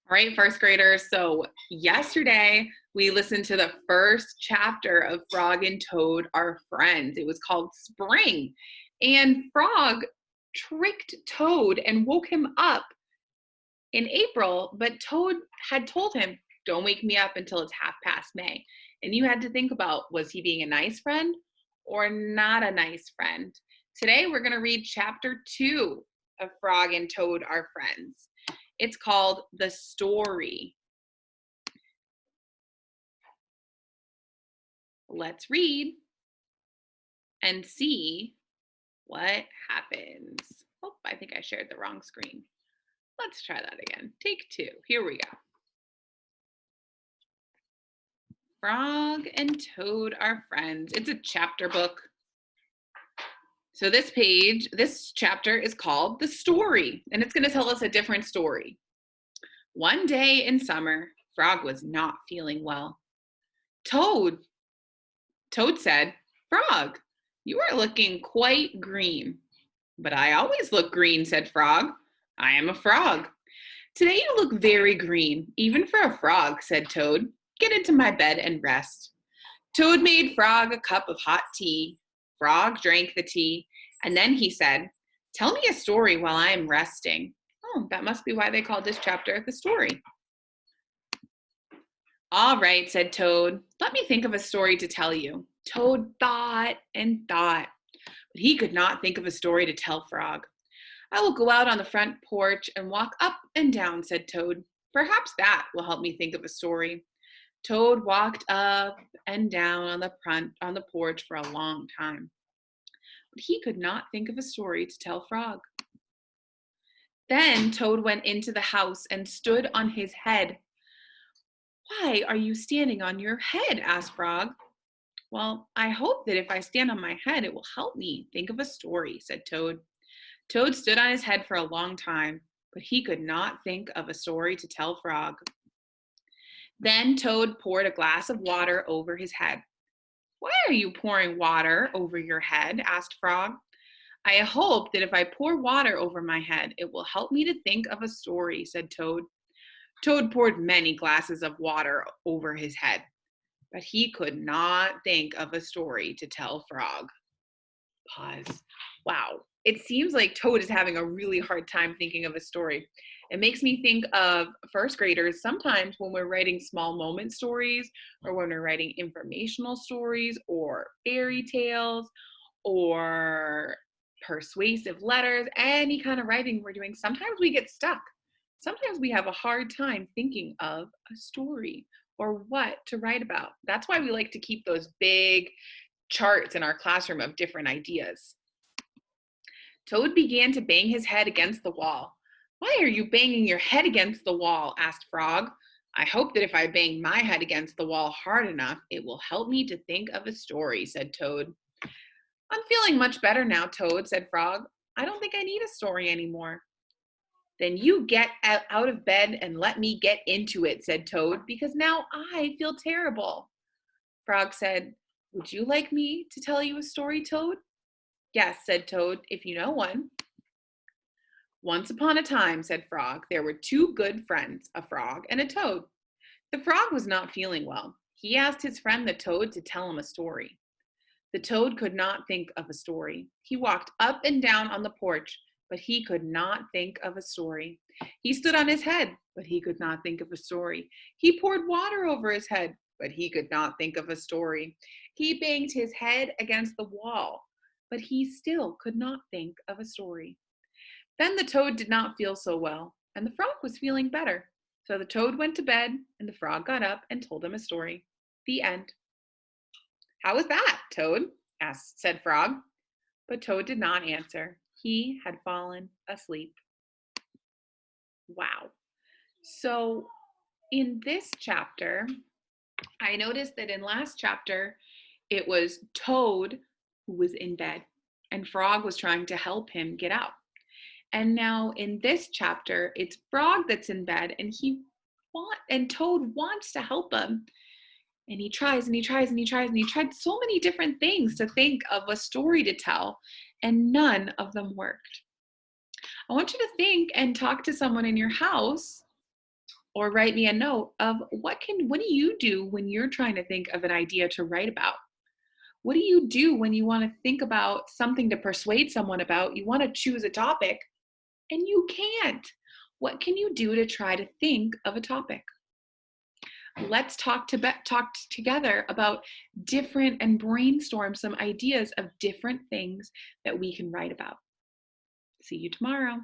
All right, first graders. So yesterday we listened to the first chapter of Frog and Toad Are Friends. It was called Spring. And Frog tricked Toad and woke him up in April, but Toad had told him, don't wake me up until it's half past May. And you had to think about, was he being a nice friend or not a nice friend? Today we're going to read chapter 2 of Frog and Toad Are Friends. It's called The Story. Let's read and see what happens. Oh, I think I shared the wrong screen. Let's try that again. Take 2. Here we go. Frog and Toad Are Friends. It's a chapter book. So this chapter is called The Story, and it's going to tell us a different story. One day in summer, Frog was not feeling well. Toad said, Frog, you are looking quite green. But I always look green, said Frog. I am a frog. Today you look very green, even for a frog, said Toad. Get into my bed and rest. Toad made Frog a cup of hot tea. Frog drank the tea, and then he said, tell me a story while I am resting. Oh, that must be why they called this chapter The Story. All right, said Toad. Let me think of a story to tell you. Toad thought and thought, but he could not think of a story to tell Frog. I will go out on the front porch and walk up and down, said Toad. Perhaps that will help me think of a story. Toad walked up and down on the porch for a long time, but he could not think of a story to tell Frog. Then Toad went into the house and stood on his head. Why are you standing on your head? Asked Frog. Well, I hope that if I stand on my head, it will help me think of a story, said Toad. Toad stood on his head for a long time, but he could not think of a story to tell Frog. Then Toad poured a glass of water over his head. Why are you pouring water over your head? Asked Frog. I hope that if I pour water over my head, it will help me to think of a story, said Toad. Toad poured many glasses of water over his head, but he could not think of a story to tell Frog. Pause. Wow. It seems like Toad is having a really hard time thinking of a story. It makes me think of first graders sometimes when we're writing small moment stories or when we're writing informational stories or fairy tales or persuasive letters, any kind of writing we're doing. Sometimes we get stuck. Sometimes we have a hard time thinking of a story or what to write about. That's why we like to keep those big charts in our classroom of different ideas. Toad began to bang his head against the wall. Why are you banging your head against the wall? Asked Frog. I hope that if I bang my head against the wall hard enough, it will help me to think of a story, said Toad. I'm feeling much better now, Toad, said Frog. I don't think I need a story anymore. Then you get out of bed and let me get into it, said Toad, because now I feel terrible. Frog said, would you like me to tell you a story, Toad? Yes, said Toad, if you know one. Once upon a time, said Frog, there were 2 good friends, a frog and a toad. The frog was not feeling well. He asked his friend the toad to tell him a story. The toad could not think of a story. He walked up and down on the porch, but he could not think of a story. He stood on his head, but he could not think of a story. He poured water over his head, but he could not think of a story. He banged his head against the wall, but he still could not think of a story. Then the toad did not feel so well, and the frog was feeling better. So the toad went to bed, and the frog got up and told him a story. The end. How was that, Toad? said Frog. But Toad did not answer. He had fallen asleep. Wow. So in this chapter, I noticed that in last chapter, it was Toad who was in bed, and Frog was trying to help him get out. And now in this chapter, it's Frog that's in bed, and Toad wants to help him. And he tries and he tries and he tries and he tried so many different things to think of a story to tell, and none of them worked. I want you to think and talk to someone in your house or write me a note of what do you do when you're trying to think of an idea to write about? What do you do when you want to think about something to persuade someone about? You want to choose a topic and you can't. What can you do to try to think of a topic? Let's talk together about different and brainstorm some ideas of different things that we can write about. See you tomorrow.